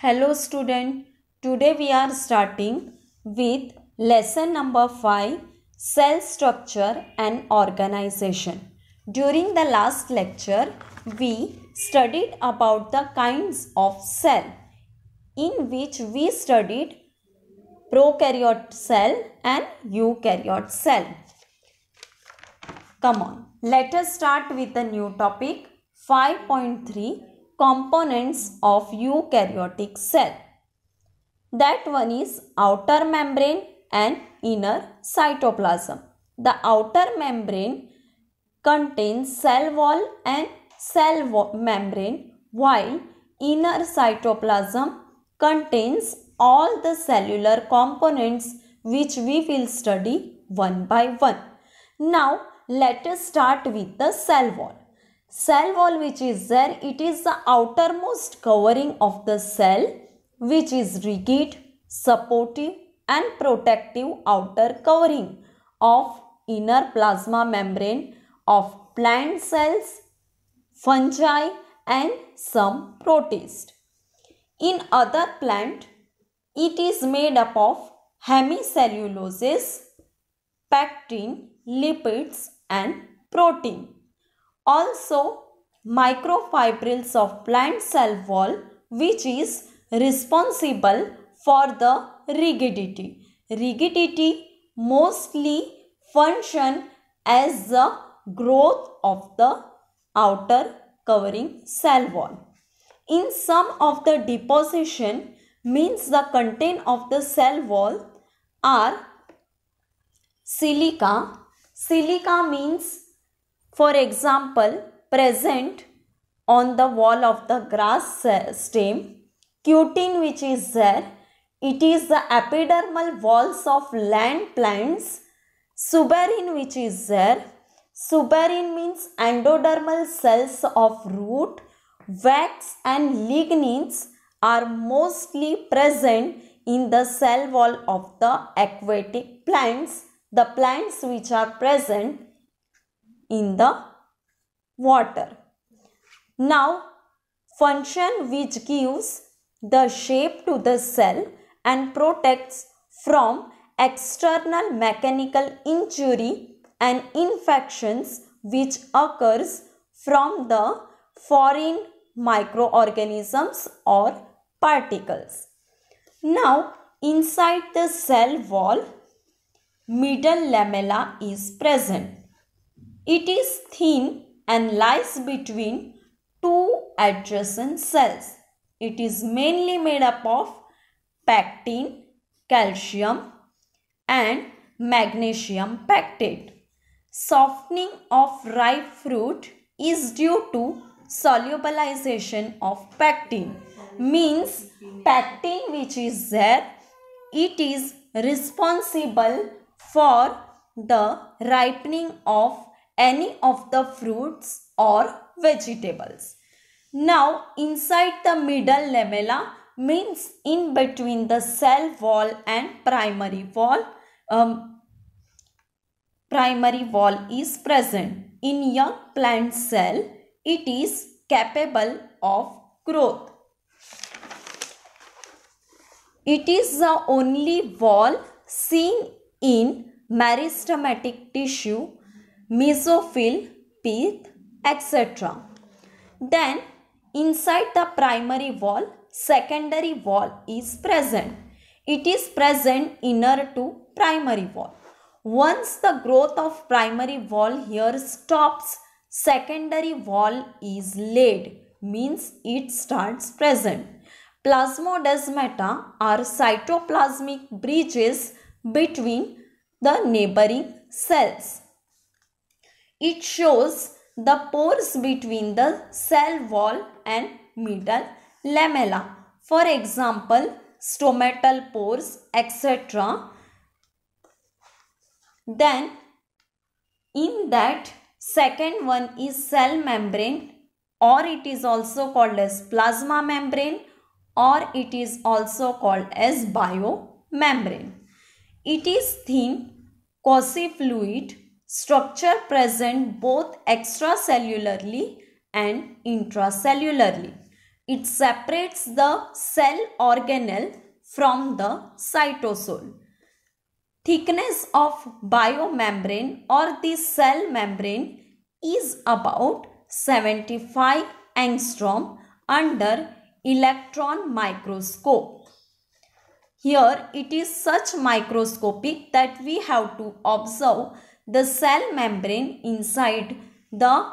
Hello student, today we are starting with lesson number 5, cell structure and organization. During the last lecture, we studied about the kinds of cell, in which we studied prokaryote cell and eukaryote cell. Come on, let us start with a new topic, 5.3, components of eukaryotic cell. That one is outer membrane and inner cytoplasm. The outer membrane contains cell wall and cell membrane, while inner cytoplasm contains all the cellular components which we will study one by one. Now let us start with the cell wall. Cell wall which is there, it is the outermost covering of the cell which is rigid, supportive and protective outer covering of inner plasma membrane of plant cells, fungi and some protists. In other plant, it is made up of hemicelluloses, pectin, lipids and protein. Also, microfibrils of plant cell wall which is responsible for the rigidity. Rigidity mostly function as the growth of the outer covering cell wall. In some of the deposition means the content of the cell wall are silica. Silica means, for example, present on the wall of the grass stem. Cutin which is there, it is the epidermal walls of land plants. Suberin which is there, suberin means endodermal cells of root. Wax and lignins are mostly present in the cell wall of the aquatic plants, the plants which are present in the water. Now, function which gives the shape to the cell and protects from external mechanical injury and infections which occurs from the foreign microorganisms or particles. Now, inside the cell wall, middle lamella is present. It is thin and lies between two adjacent cells. It is mainly made up of pectin, calcium and magnesium pectate. Softening of ripe fruit is due to solubilization of pectin. Means pectin which is there, it is responsible for the ripening of any of the fruits or vegetables. Now inside the middle lamella means in between the cell wall and primary wall is present. In young plant cell, it is capable of growth. It is the only wall seen in meristematic tissue, mesophyll, pith, etc. Then inside the primary wall, secondary wall is present. It is present inner to primary wall. Once the growth of primary wall here stops, secondary wall is laid, means it starts present. Plasmodesmata are cytoplasmic bridges between the neighboring cells. It shows the pores between the cell wall and middle lamella. For example, stomatal pores, etc. Then in that second one is cell membrane, or it is also called as plasma membrane, or it is also called as biomembrane. It is thin, quasi-fluid structure present both extracellularly and intracellularly. It separates the cell organelle from the cytosol. Thickness of biomembrane or the cell membrane is about 75 angstrom under electron microscope. Here it is such microscopic that we have to observe the cell membrane inside the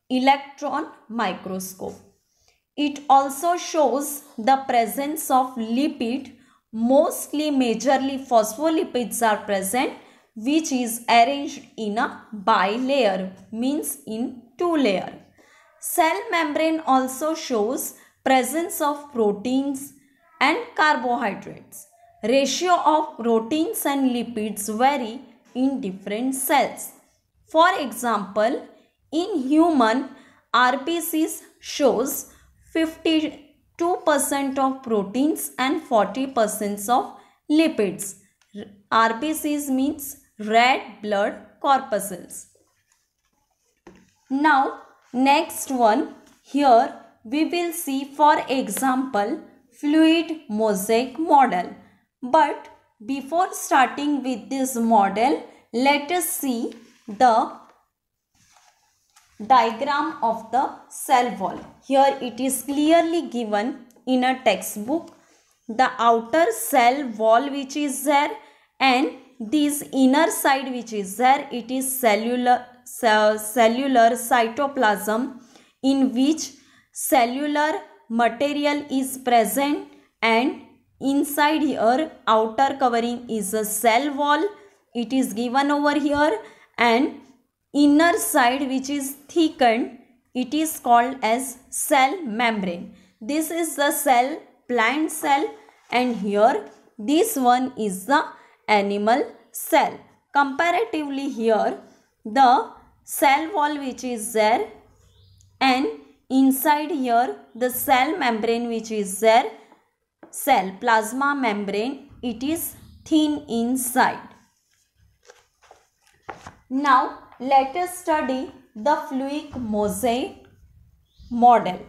electron microscope. It also shows the presence of lipid, mostly majorly phospholipids are present, which is arranged in a bilayer, means in two layer. Cell membrane also shows presence of proteins and carbohydrates. Ratio of proteins and lipids vary in different cells. For example, in human, RBCs shows 52% of proteins and 40% of lipids. RBCs means red blood corpuscles. Now, next one, here we will see, for example, fluid mosaic model. But before starting with this model, let us see the diagram of the cell wall. Here it is clearly given in a textbook. The outer cell wall which is there and this inner side which is there, it is cellular cytoplasm in which cellular material is present, and inside here outer covering is a cell wall, it is given over here, and inner side which is thickened, it is called as cell membrane. This is the cell, plant cell, and here this one is the animal cell. Comparatively here the cell wall which is there and inside here the cell membrane which is there, cell plasma membrane, it is thin inside. Now let us study the fluid mosaic model.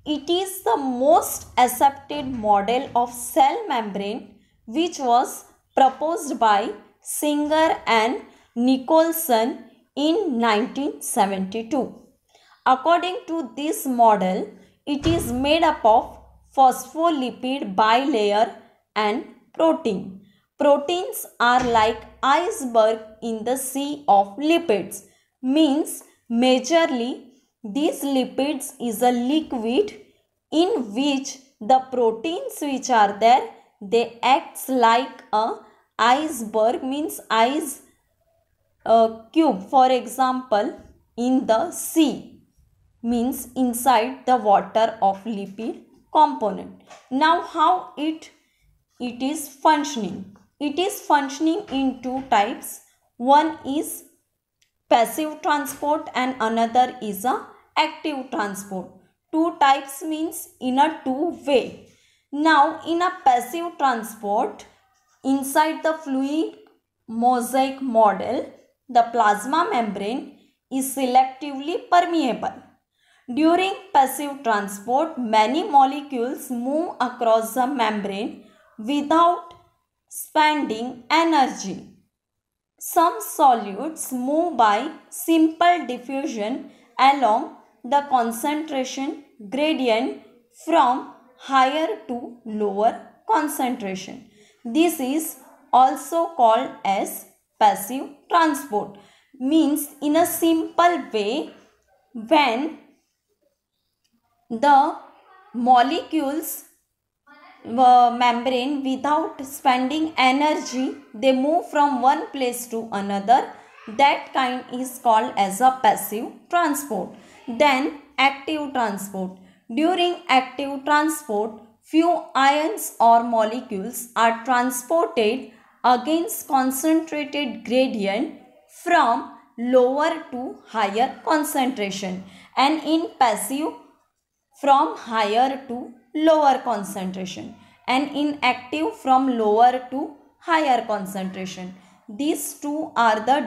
It is the most accepted model of cell membrane which was proposed by Singer and Nicholson in 1972. According to this model, it is made up of phospholipid bilayer and protein. Proteins are like iceberg in the sea of lipids, means majorly these lipids is a liquid in which the proteins which are there, they acts like a iceberg, means ice cube, for example, in the sea, means inside the water of lipid component. Now how it is functioning? It is functioning in two types. One is passive transport and another is a active transport. Two types means in a two way. Now in a passive transport, inside the fluid mosaic model, the plasma membrane is selectively permeable. During passive transport, many molecules move across the membrane without spending energy. Some solutes move by simple diffusion along the concentration gradient from higher to lower concentration. This is also called as passive transport. Means in a simple way, when the molecules membrane without spending energy, they move from one place to another, that kind is called as a passive transport. Then active transport. During active transport, few ions or molecules are transported against concentrated gradient from lower to higher concentration, and in passive from higher to lower concentration, and in active from lower to higher concentration. These two are the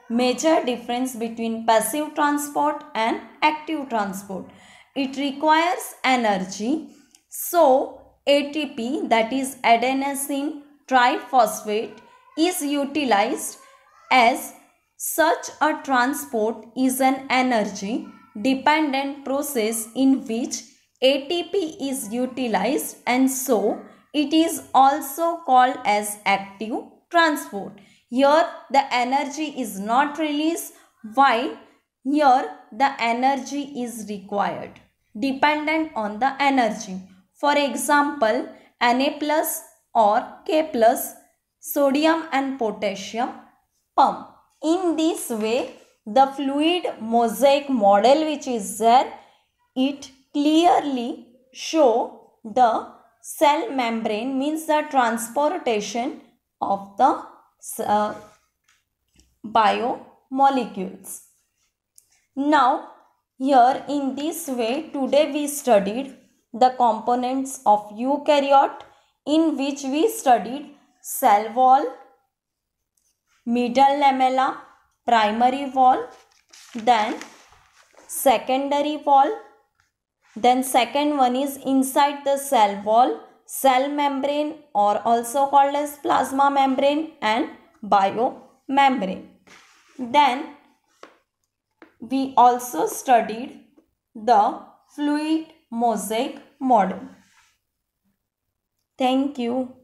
major difference between passive transport and active transport. it requires energy. So ATP, that is adenosine triphosphate, is utilized as such. A transport is an energy dependent process in which ATP is utilized, and so it is also called as active transport. Here the energy is not released, while here the energy is required, dependent on the energy. For example, Na plus or K plus, sodium and potassium pump. In this way, the fluid mosaic model which is there, it clearly show the cell membrane, means the transportation of the biomolecules. Now, here in this way, today we studied the components of eukaryote, in which we studied cell wall, middle lamella, primary wall, then secondary wall, then second one is inside the cell wall, cell membrane or also called as plasma membrane, and biomembrane. Then we also studied the fluid mosaic model. Thank you.